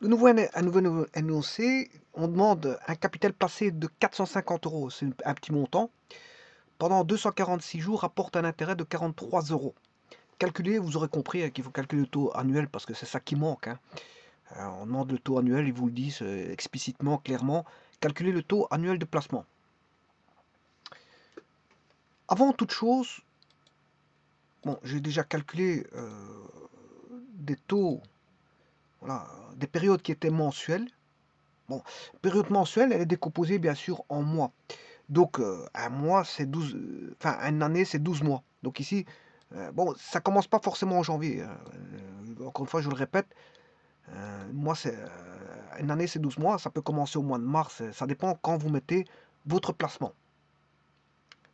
Un nouveau énoncé, on demande un capital placé de 450 euros, c'est un petit montant. Pendant 246 jours, rapporte un intérêt de 43 euros. Calculez, vous aurez compris qu'il faut calculer le taux annuel parce que c'est ça qui manque. Hein. On demande le taux annuel, ils vous le disent explicitement, clairement. Calculez le taux annuel de placement. Avant toute chose, bon, j'ai déjà calculé des taux, voilà, des périodes qui étaient mensuelles. Bon, période mensuelle, elle est décomposée bien sûr en mois. Donc, un mois, c'est 12, enfin, une année, c'est 12 mois. Donc ici, bon, ça commence pas forcément en janvier. Hein. Encore une fois, je le répète, moi, une année, c'est 12 mois. Ça peut commencer au mois de mars. Ça dépend quand vous mettez votre placement.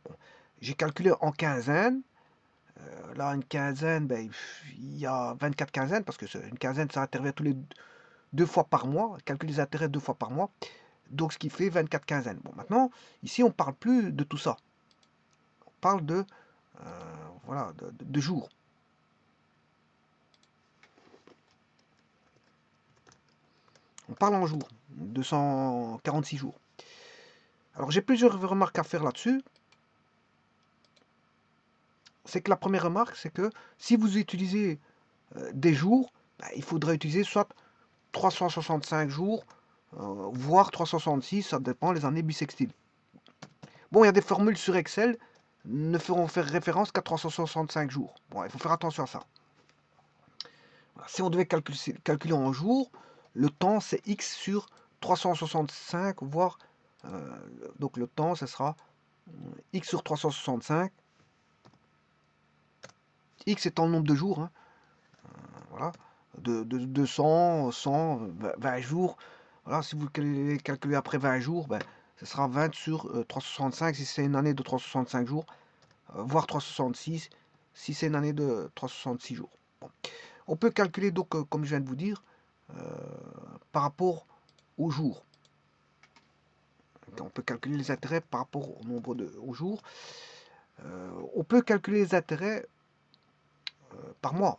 Bon, j'ai calculé en quinzaine. Là, une quinzaine, ben, il y a 24 quinzaines, parce que une quinzaine, ça intervient tous les 2 fois par mois. Calcule les intérêts 2 fois par mois. Donc, ce qui fait 24 quinzaines. Bon, maintenant, ici, on ne parle plus de tout ça. On parle voilà, de jours. On parle en jours. 246 jours. Alors, j'ai plusieurs remarques à faire là-dessus. C'est que la première remarque, c'est que si vous utilisez des jours, ben, il faudrait utiliser soit 365 jours, voire 366, ça dépend les années bissextiles. Bon, il y a des formules sur Excel ne feront faire référence qu'à 365 jours. Bon, il faut faire attention à ça. Si on devait calculer en jours, le temps c'est x sur 365, voire donc le temps ce sera x sur 365. X étant le nombre de jours, hein, voilà, de 200, 100, 20 jours. Voilà, si vous calculez après 20 jours, ben, ce sera 20 sur 365 si c'est une année de 365 jours, voire 366 si c'est une année de 366 jours. Bon. On peut calculer donc, comme je viens de vous dire, par rapport au jour. On peut calculer les intérêts par rapport au nombre au jour. On peut calculer les intérêts par mois.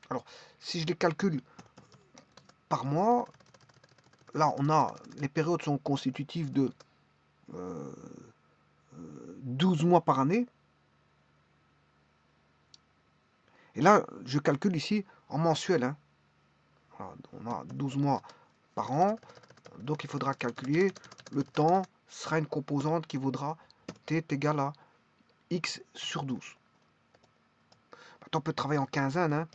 Alors, si je les calcule par mois, là, les périodes sont constitutives de 12 mois par année. Et là, je calcule ici en mensuel. Hein. Voilà, on a 12 mois par an. Donc, il faudra calculer le temps sera une composante qui vaudra t est égal à x sur 12. Maintenant, on peut travailler en quinzaine. Hein.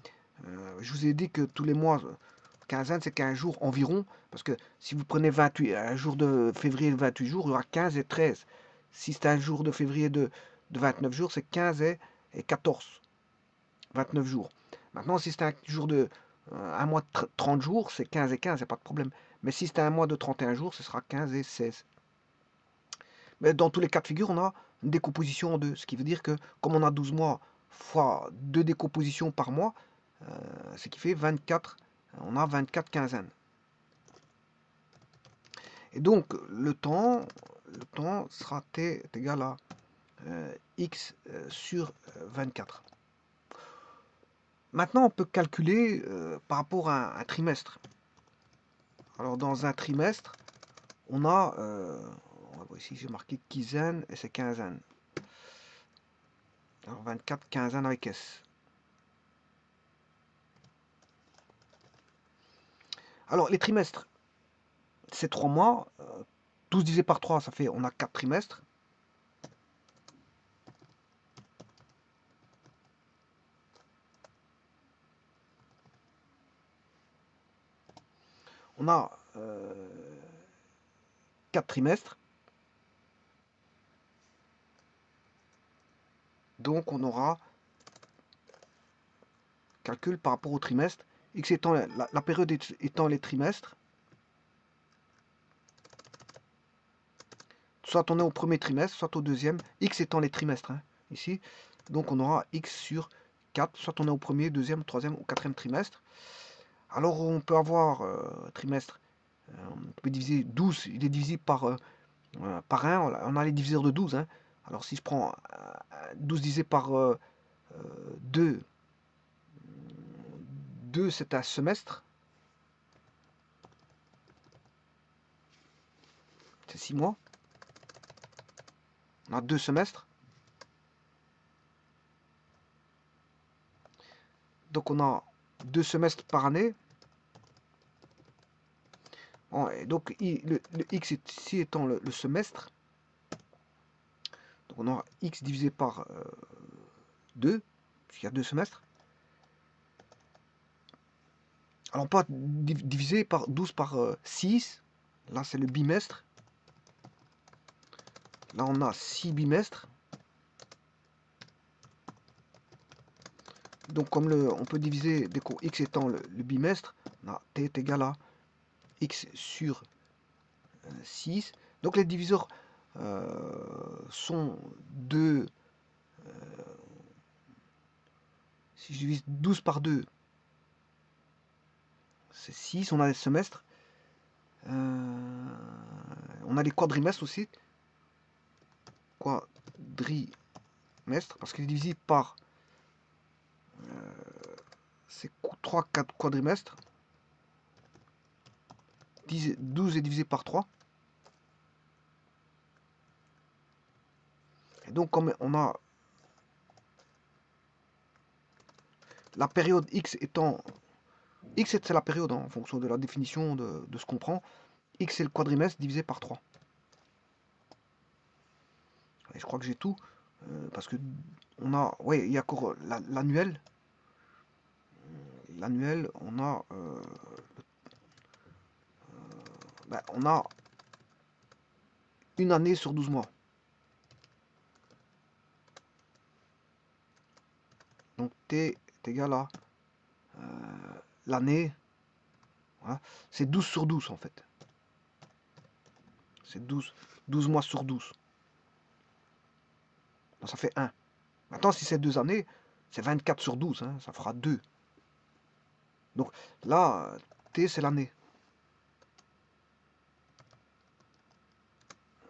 Je vous ai dit que tous les mois, quinzaine, c'est 15 jours environ. Parce que si vous prenez 28, un jour de février de 28 jours, il y aura 15 et 13. Si c'est un jour de février de 29 jours, c'est 15 et 14. 29 jours. Maintenant, si c'est un jour un mois de 30 jours, c'est 15 et 15, il n'y a pas de problème. Mais si c'est un mois de 31 jours, ce sera 15 et 16. Mais dans tous les cas de figure, on a une décomposition en deux. Ce qui veut dire que comme on a 12 mois fois 2 décompositions par mois, ce qui fait 24, on a 24 quinzaines. Et donc le temps sera t est égal à x sur 24. Maintenant, on peut calculer par rapport à un trimestre. Alors dans un trimestre, on a, ici j'ai marqué quinzaine et c'est quinzaine. Alors 24 quinzaine avec S. Alors les trimestres, c'est 3 mois. 12 divisé par 3, ça fait, on a 4 trimestres. On a 4 trimestres. Donc on aura calcul par rapport au trimestre. X étant la période étant les trimestres. Soit on est au premier trimestre, soit au deuxième. X étant les trimestres, hein, ici. Donc on aura X sur 4, soit on est au premier, deuxième, troisième ou quatrième trimestre. Alors on peut avoir trimestre, on peut diviser 12, il est divisible par 1, on a les diviseurs de 12. Hein. Alors si je prends 12 divisé par 2, 2 c'est un semestre, c'est 6 mois, on a 2 semestres, donc on a 2 semestres par année. Et donc le x ici étant le semestre, donc on aura x divisé par 2, puisqu'il y a 2 semestres. Alors pas divisé par 12 par 6, là c'est le bimestre. Là on a 6 bimestres. Donc comme on peut diviser, dès que x étant le bimestre, on a t est égal à x sur 6. Donc les diviseurs sont 2. Si je divise 12 par 2, c'est 6. On a les semestres. On a les quadrimestres aussi. Quadrimestre, parce qu'il est divisible par c'est 3, 4 quadrimestres. 12 est divisé par 3. Et donc, comme on a la période x étant... X c'est la période, hein, en fonction de la définition de ce qu'on prend. X c'est le quadrimestre divisé par 3. Et je crois que j'ai tout. Parce que on a... Oui, il y a encore l'annuel. L'annuel, on a... on a une année sur 12 mois. Donc t est égal à l'année. Voilà. C'est 12 sur 12 en fait. C'est 12 mois sur 12. Donc ça fait 1. Maintenant, si c'est 2 années, c'est 24 sur 12. Hein, ça fera 2. Donc là, t c'est l'année.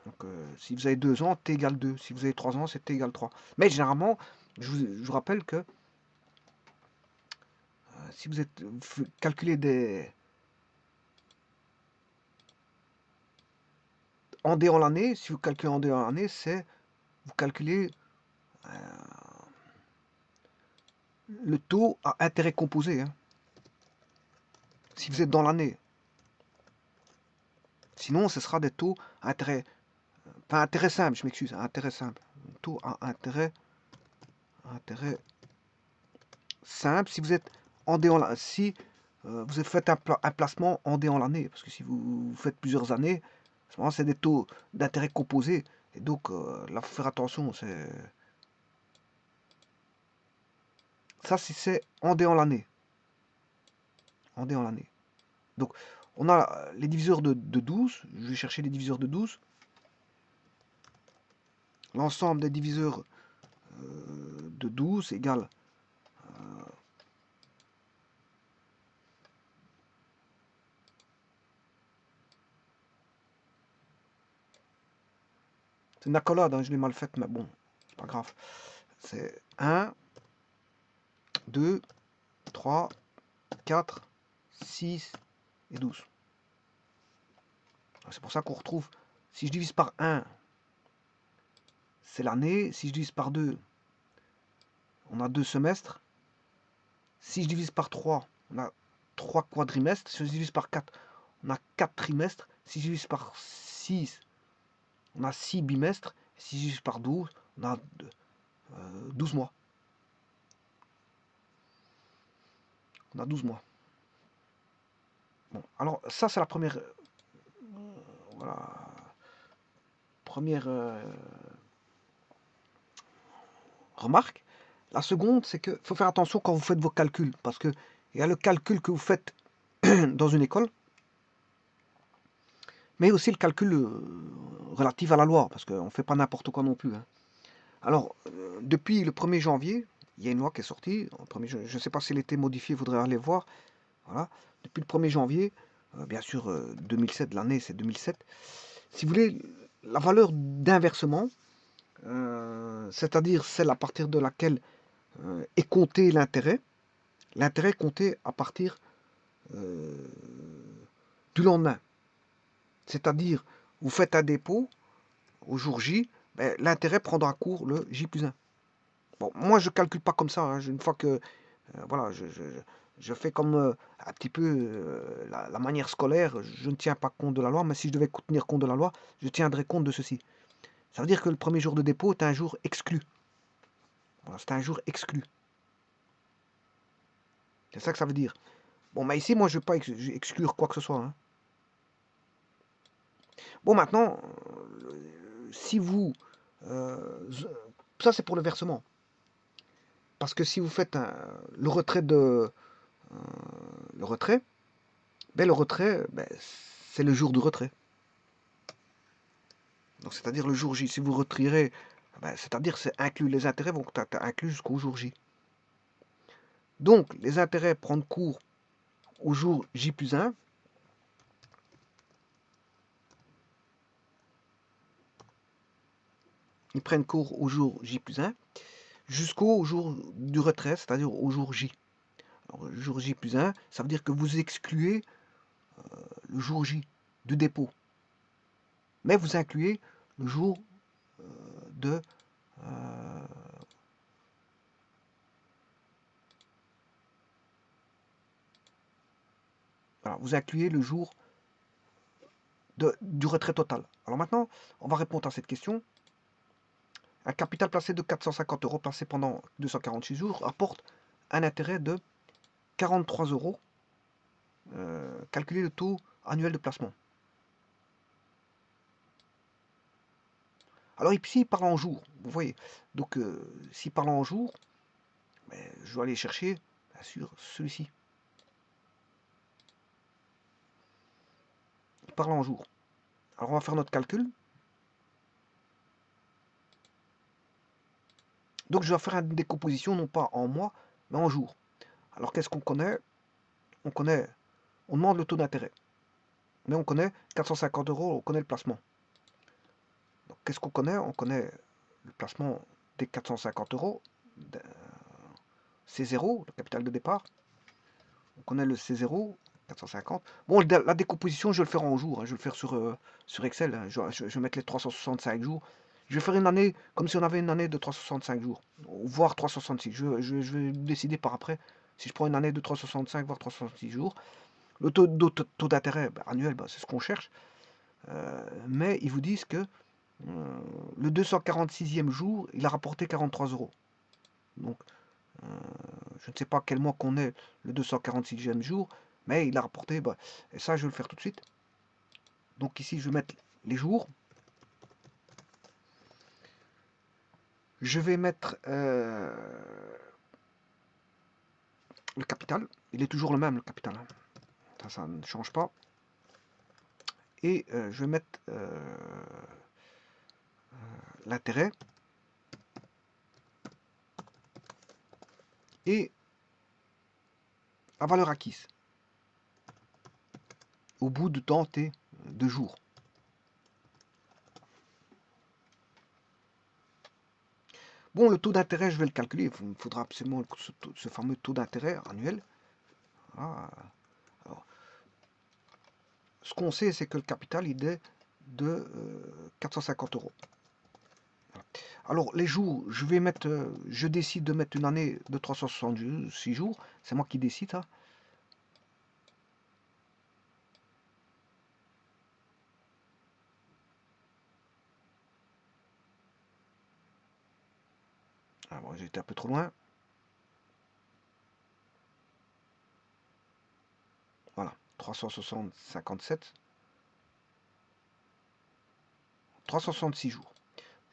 Donc si vous avez 2 ans, t égale 2. Si vous avez 3 ans, c'est t égale 3. Mais généralement, je vous rappelle que si vous calculez des... en D en l'année, si vous calculez en D en l'année, c'est... Vous calculez le taux à intérêt composé. Hein, si vous êtes dans l'année. Sinon, ce sera des taux à intérêt... Enfin, intérêt simple, je m'excuse. Intérêt simple. Taux à intérêt simple. Si vous êtes en D en l'année, si vous faites un placement en D en l'année, parce que si vous faites plusieurs années, c'est des taux d'intérêt composés. Et donc, là, il faut faire attention. Ça, si c'est en D en l'année. En D en l'année. Donc, on a les diviseurs de 12. Je vais chercher les diviseurs de 12. L'ensemble des diviseurs de 12 égale c'est une accolade, hein, je l'ai mal faite, mais bon, c'est pas grave. C'est 1, 2, 3, 4, 6 et 12. C'est pour ça qu'on retrouve, si je divise par 1, c'est l'année. Si je divise par 2, on a 2 semestres. Si je divise par 3, on a 3 quadrimestres. Si je divise par 4, on a 4 trimestres. Si je divise par 6, on a 6 bimestres. Si je divise par 12, on a 12 mois. On a 12 mois. Bon, alors ça c'est la première... voilà. Première remarque. La seconde, c'est qu'il faut faire attention quand vous faites vos calculs. Parce qu'il y a le calcul que vous faites dans une école, mais aussi le calcul relatif à la loi, parce qu'on ne fait pas n'importe quoi non plus. Hein. Alors, depuis le 1er janvier, il y a une loi qui est sortie. Je ne sais pas si elle a été modifiée, il faudrait aller voir. Voilà. Depuis le 1er janvier, bien sûr, 2007, l'année c'est 2007. Si vous voulez, la valeur d'inversement, c'est-à-dire celle à partir de laquelle est compté l'intérêt. L'intérêt est compté à partir euh, du lendemain. C'est-à-dire, vous faites un dépôt au jour J, ben, l'intérêt prendra cours le J+1. Bon, moi, je ne calcule pas comme ça. Hein. Une fois que voilà, je fais comme un petit peu la manière scolaire, je ne tiens pas compte de la loi, mais si je devais tenir compte de la loi, je tiendrais compte de ceci. Ça veut dire que le premier jour de dépôt est un jour exclu. Voilà, c'est un jour exclu. C'est ça que ça veut dire. Bon, mais ici, moi, je ne veux pas exclure quoi que ce soit. Hein. Bon, maintenant, si vous... ça, c'est pour le versement. Parce que si vous faites le retrait le retrait, ben, c'est le jour du retrait. Donc, c'est-à-dire le jour J. Si vous retirez, ben, c'est-à-dire c'est inclus. Les intérêts vont être inclus jusqu'au jour J. Donc, les intérêts prennent cours au jour J+1. Ils prennent cours au jour J+1 jusqu'au jour du retrait, c'est-à-dire au jour J. Alors, le jour J+1, ça veut dire que vous excluez le jour J du dépôt. Mais vous incluez le jour de... voilà, vous incluez le jour du retrait total. Alors maintenant, on va répondre à cette question. Un capital placé de 450 euros placé pendant 246 jours apporte un intérêt de 43 euros. Calculer le taux annuel de placement. Alors ici, il parle en jours, vous voyez. Donc, s'il parle en jours, ben, je dois aller chercher, bien sûr, celui-ci. Il parle en jours. Alors, on va faire notre calcul. Donc, je dois faire une décomposition, non pas en mois, mais en jours. Alors, qu'est-ce qu'on connaît? On demande le taux d'intérêt. Mais on connaît 450 euros, on connaît le placement. Donc, qu'est-ce qu'on connaît? On connaît le placement des 450 euros, C0, le capital de départ. On connaît le C0, 450. Bon, la décomposition, je vais le faire en jours. Hein, je vais le faire sur Excel. Hein, je vais mettre les 365 jours. Je vais faire une année comme si on avait une année de 365 jours, voire 366. Je vais décider par après si je prends une année de 365, voire 366 jours. Le taux d'intérêt annuel, c'est ce qu'on cherche. Mais ils vous disent que le 246e jour, il a rapporté 43 euros. Donc, je ne sais pas quel mois qu'on est le 246e jour, mais il a rapporté, et ça je vais le faire tout de suite. Donc ici je vais mettre les jours. Je vais mettre le capital. Il est toujours le même, le capital. Hein. Ça ne change pas. Et je vais mettre l'intérêt. Et la valeur acquise. Au bout de temps T de jours. Bon, le taux d'intérêt, je vais le calculer. Il faudra absolument ce fameux taux d'intérêt annuel. Voilà. Alors, ce qu'on sait, c'est que le capital, il est de 450 euros. Alors, les jours, je décide de mettre une année de 366 jours. C'est moi qui décide. Hein. Ah bon, j'ai été un peu trop loin. Voilà, 357. 366 jours.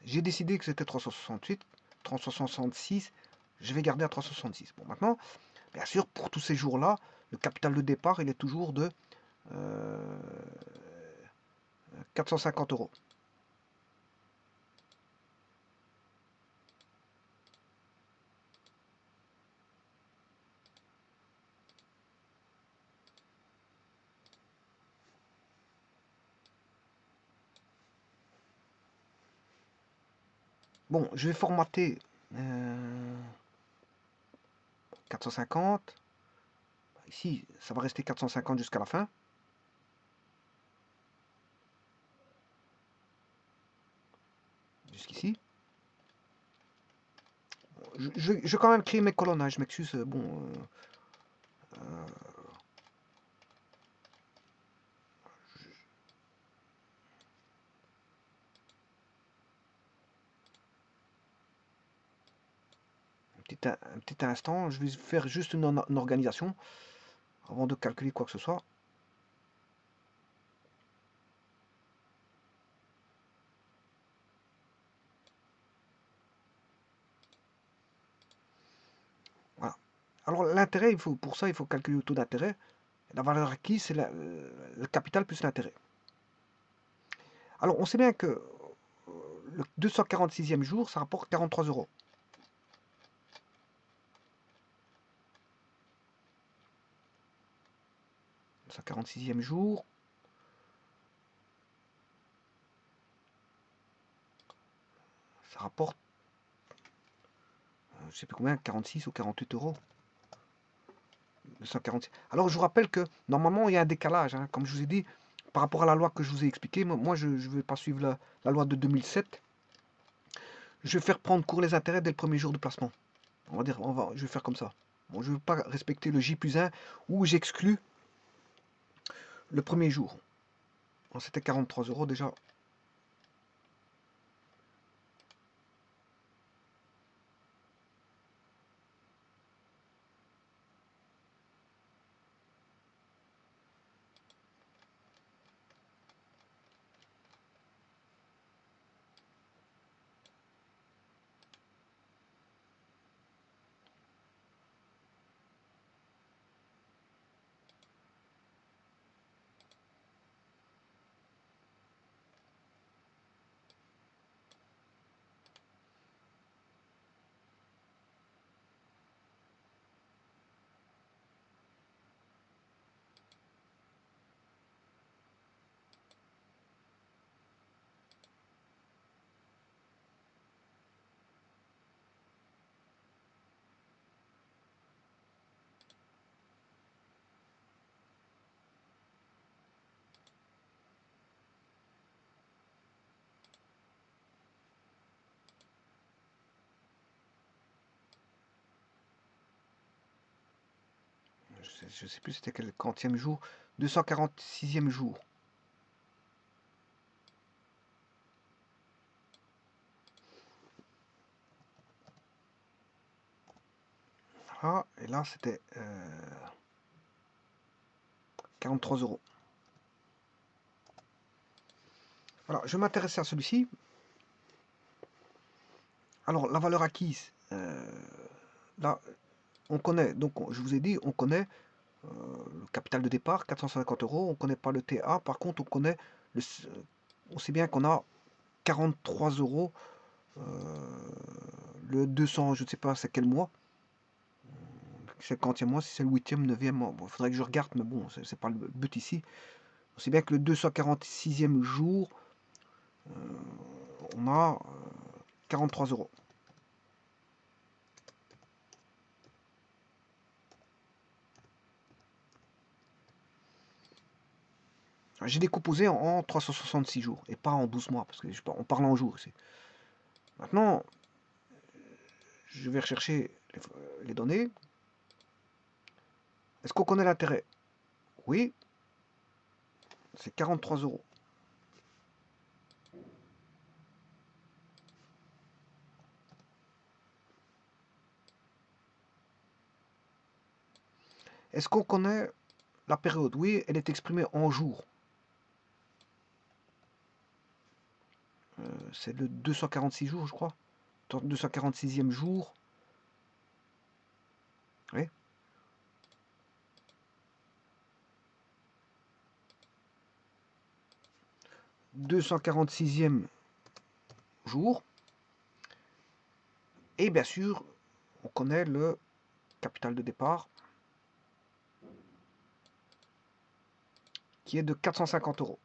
J'ai décidé que c'était 368, 366. Je vais garder à 366. Bon, maintenant, bien sûr, pour tous ces jours-là, le capital de départ, il est toujours de 450 euros. Bon, je vais formater 450. Ici, ça va rester 450 jusqu'à la fin. Jusqu'ici. Je vais quand même créer mes colonnes, hein, je m'excuse. Bon, un petit instant, je vais faire juste une organisation avant de calculer quoi que ce soit. Voilà. Alors l'intérêt, pour ça, il faut calculer le taux d'intérêt. La valeur acquise, c'est le capital plus l'intérêt. Alors on sait bien que le 246e jour, ça rapporte 43 euros. 246e jour, ça rapporte, je sais plus combien, 46 ou 48 euros. 246. Alors je vous rappelle que normalement il y a un décalage, hein, comme je vous ai dit, par rapport à la loi que je vous ai expliqué. Moi je ne vais pas suivre la loi de 2007. Je vais faire prendre cours les intérêts dès le premier jour de placement. On va dire, je vais faire comme ça. Bon, je ne veux pas respecter le J+1 où j'exclus le premier jour. Bon, c'était 43 euros déjà. Je ne sais plus c'était quel quantième jour. 246e jour. Voilà, et là c'était 43 euros. Voilà, je vais m'intéresser à celui-ci. Alors, la valeur acquise, là, on connaît, donc je vous ai dit, on connaît le capital de départ, 450 euros, on ne connaît pas le TA, par contre, on connaît, on sait bien qu'on a 43 euros, le 200, je ne sais pas c'est quel mois, c'est le quantième mois, si c'est le 8e, 9e mois, bon, il faudrait que je regarde, mais bon, c'est pas le but ici. On sait bien que le 246e jour, on a 43 euros. J'ai décomposé en 366 jours et pas en 12 mois, parce que on parle en jours ici. Maintenant, je vais rechercher les données. Est-ce qu'on connaît l'intérêt? Oui, c'est 43 euros. Est-ce qu'on connaît la période? Oui, elle est exprimée en jours. C'est le 246 jours, je crois. 246e jour. Oui. 246e jour. Et bien sûr, on connaît le capital de départ qui est de 450 euros.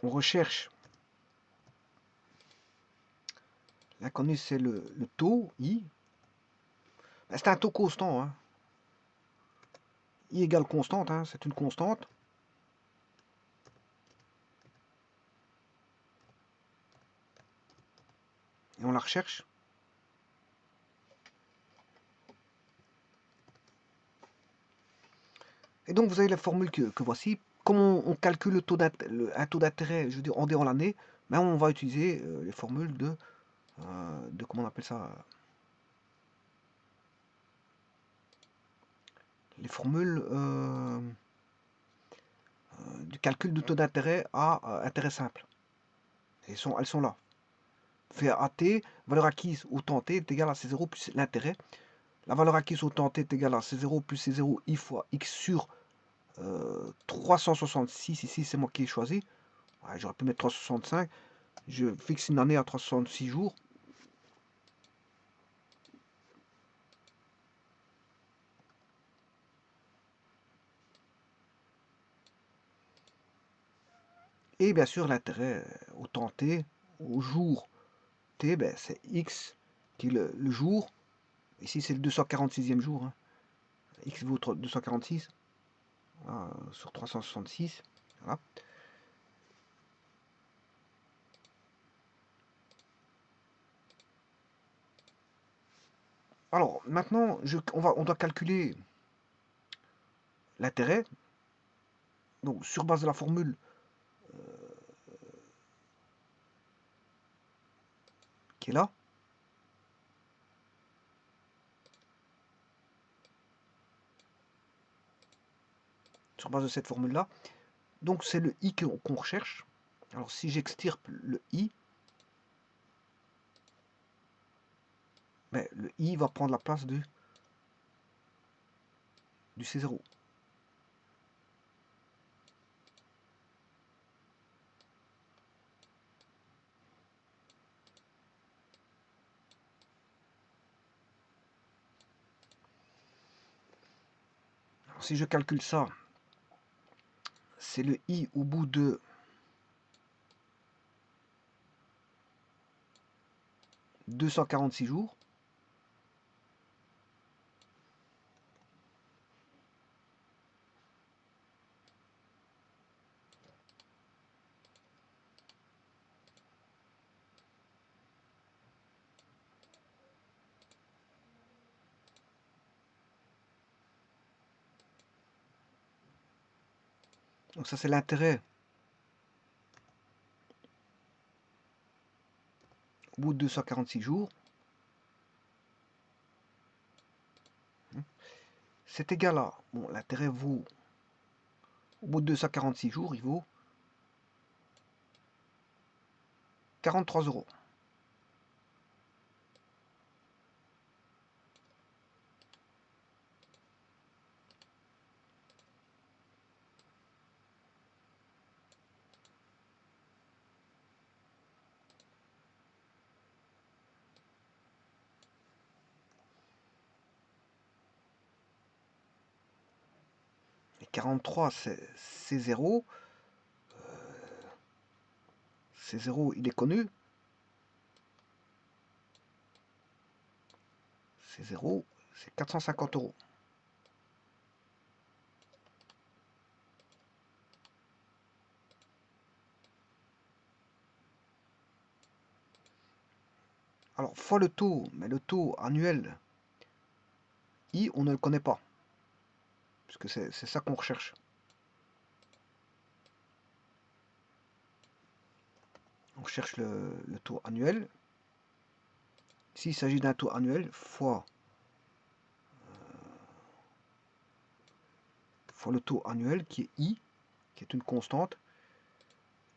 on recherche. L'inconnu, c'est le taux, I. Ben, c'est un taux constant. Hein. I égale constante, hein, c'est une constante. Et on la recherche. Et donc, vous avez la formule que voici. Comment on calcule un taux d'intérêt, je veux dire, en durant l'année, ben, on va utiliser les formules comment on appelle ça, les formules du calcul du taux d'intérêt à intérêt simple. Elles sont là. Fait AT, valeur acquise au temps t est égal à C0 plus l'intérêt. La valeur acquise au temps t est égale à C0 plus C0 I fois X sur 366. Ici, c'est moi qui ai choisi. Ouais, j'aurais pu mettre 365. Je fixe une année à 366 jours. Et bien sûr, l'intérêt au temps t, au jour t, ben, c'est X qui est le jour. Ici, c'est le 246e jour. Hein. X vaut 246 sur 366. Voilà. Alors, maintenant, on doit calculer l'intérêt. Donc, sur base de la formule qui est là. Sur base de cette formule-là. Donc, c'est le I qu'on recherche. Alors, si j'extirpe le I, ben, le I va prendre la place du C0. Alors, si je calcule ça, c'est le I au bout de 246 jours. Donc ça, c'est l'intérêt au bout de 246 jours. C'est égal à, bon, l'intérêt vaut, au bout de 246 jours, il vaut 43 euros. Et 43, c'est 0. C'est 0, il est connu. C'est 0, c'est 450 euros. Alors, fois le taux, mais le taux annuel, I, on ne le connaît pas. Puisque c'est ça qu'on recherche. On cherche le taux annuel. S'il s'agit d'un taux annuel, fois le taux annuel qui est I, qui est une constante.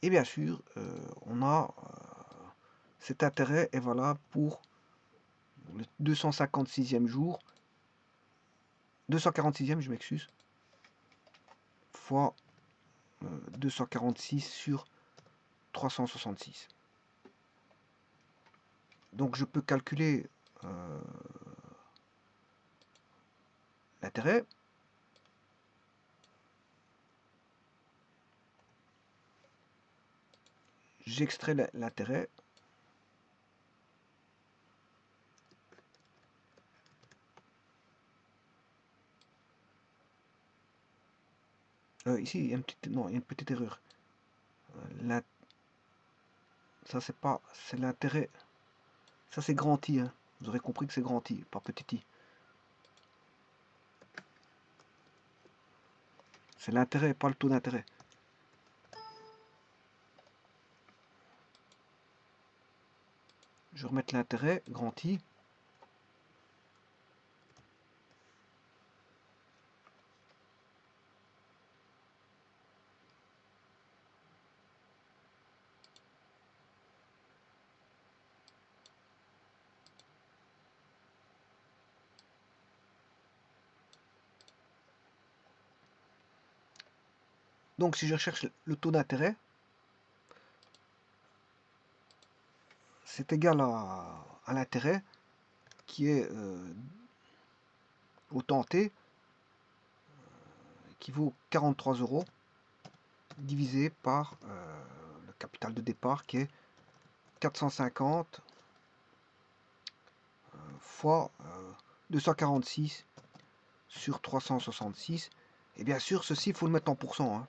Et bien sûr, on a cet intérêt est valable pour le 256e jour, 246e, je m'excuse, fois 246 sur 366. Donc je peux calculer l'intérêt. j'extrais l'intérêt. Ici, il y a une petite, non, il y a une petite erreur. Ça, c'est pas, c'est l'intérêt. Ça, c'est grand I. Hein. Vous aurez compris que c'est grand I, pas petit I. C'est l'intérêt, pas le taux d'intérêt. Je vais remettre l'intérêt, grand I. Donc, si je recherche le taux d'intérêt, c'est égal à l'intérêt qui est au temps T, qui vaut 43 € divisé par le capital de départ qui est 450 fois 246 sur 366. Et bien sûr, ceci, il faut le mettre en pourcent. Hein.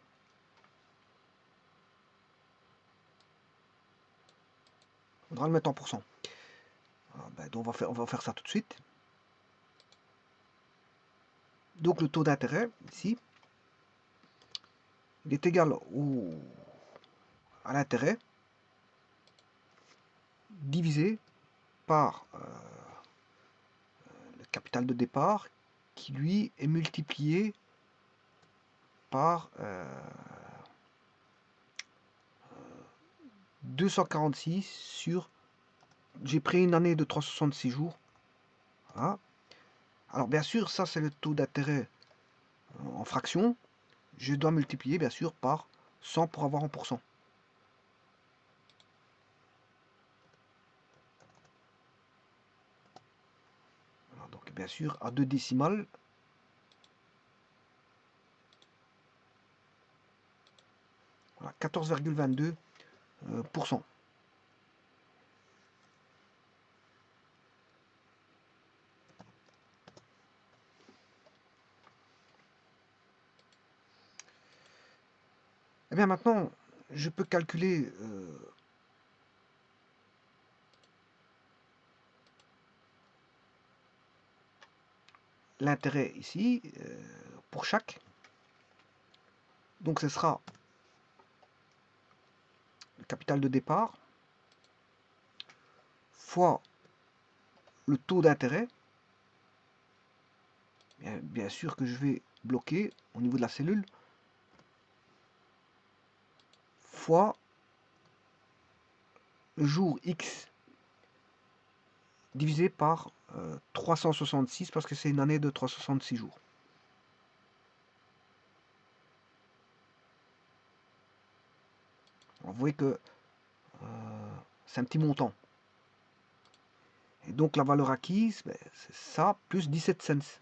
Il faudra le mettre en pourcent. Donc on va faire ça tout de suite. Donc le taux d'intérêt, ici, il est égal à l'intérêt divisé par le capital de départ qui, lui, est multiplié par 246 sur... J'ai pris une année de 366 jours. Voilà. Alors bien sûr, ça c'est le taux d'intérêt en fraction. Je dois multiplier bien sûr par 100 pour avoir en pourcent. Voilà, donc bien sûr à 2 décimales. Voilà, 14,22%. Et bien maintenant, je peux calculer l'intérêt ici pour chaque. Donc ce sera le capital de départ fois le taux d'intérêt. Bien sûr que je vais bloquer au niveau de la cellule fois le jour X divisé par 366 parce que c'est une année de 366 jours. Alors, vous voyez que c'est un petit montant. Et donc la valeur acquise, ben, c'est ça plus 17 cents.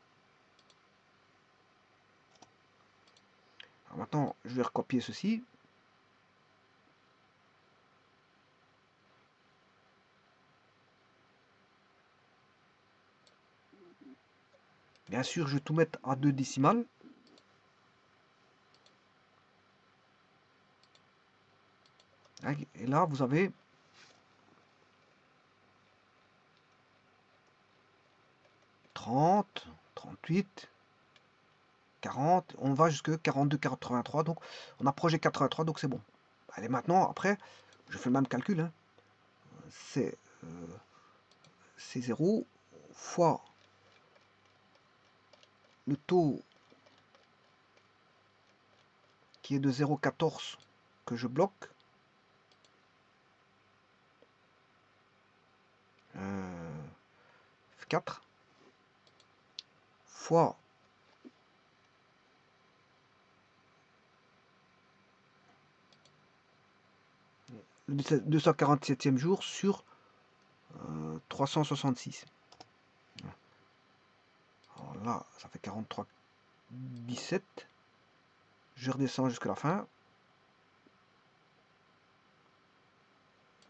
Alors maintenant, je vais recopier ceci. Bien sûr, je vais tout mettre à 2 décimales. Et là, vous avez 30, 38, 40. On va jusque 42, 83. Donc, on approche les 83, donc c'est bon. Allez, maintenant, après, je fais le même calcul. Hein. C'est 0 fois le taux qui est de 0,14 que je bloque. 4 fois le 247e jour sur 366. Alors là, ça fait 43,17. Je redescends jusqu'à la fin.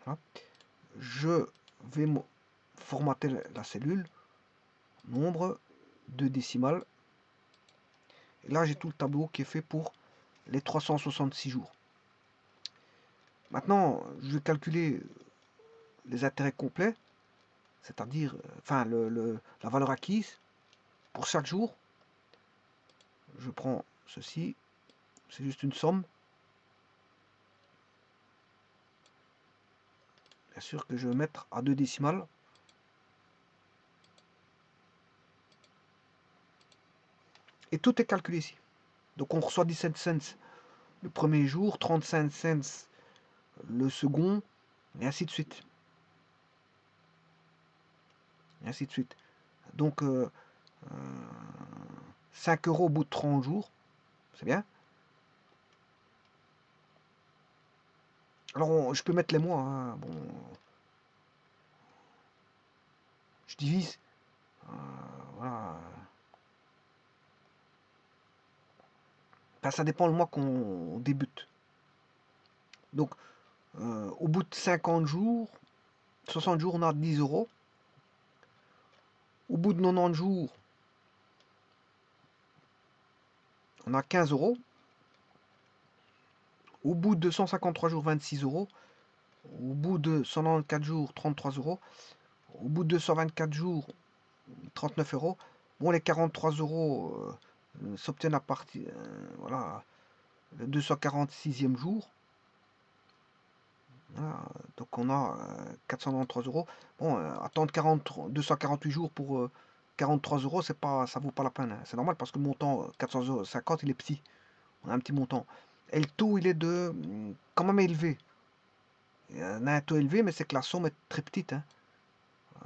Voilà. Je vais formater la cellule, nombre de décimales. Et là, j'ai tout le tableau qui est fait pour les 366 jours. Maintenant, je vais calculer les intérêts complets, c'est-à-dire enfin, la valeur acquise pour chaque jour. Je prends ceci, c'est juste une somme. Bien sûr que je vais mettre à 2 décimales. Et tout est calculé ici. Donc on reçoit 17 cents le premier jour, 35 cents le second, et ainsi de suite. Et ainsi de suite. Donc 5 euros au bout de 30 jours, c'est bien. Alors je peux mettre les mois, hein. Bon, je divise, voilà. Enfin, ça dépend le mois qu'on débute. Donc au bout de 50 jours, 60 jours, on a 10 euros. Au bout de 90 jours, on a 15 euros. Au bout de 153 jours, 26 euros. Au bout de 194 jours, 33 euros. Au bout de 124 jours, 39 euros. Bon, les 43 euros s'obtiennent à partir, voilà, le 246e jour. Voilà, donc on a 493 euros. Bon, attendre 248 jours pour 43 euros, c'est pas, ça vaut pas la peine, hein. C'est normal parce que le montant 450, il est petit. On a un petit montant. Et le taux, il est de quand même élevé. Il y a un taux élevé, mais c'est que la somme est très petite, hein.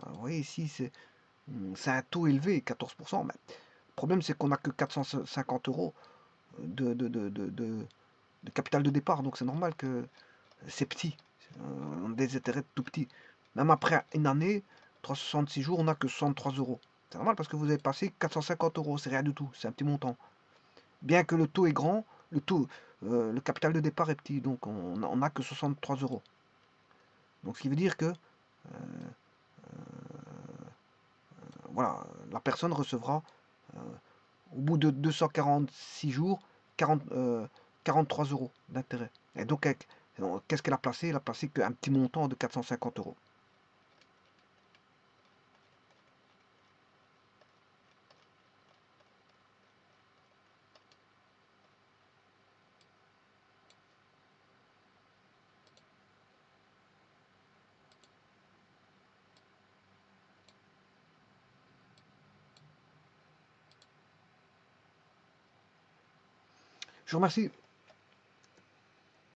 Vous voyez ici, c'est un taux élevé, 14%. Mais le problème, c'est qu'on n'a que 450 euros de capital de départ. Donc c'est normal que c'est petit. On a des intérêts tout petits. Même après une année, 366 jours, on n'a que 63 euros. C'est normal parce que vous avez passé 450 euros. C'est rien du tout. C'est un petit montant. Bien que le taux est grand, le capital de départ est petit. Donc on n'a que 63 euros. Donc ce qui veut dire que voilà, la personne recevra au bout de 246 jours 43 euros d'intérêt. Et donc, qu'est-ce qu'elle a placé? Elle a placé qu'un petit montant de 450 euros. Je vous remercie.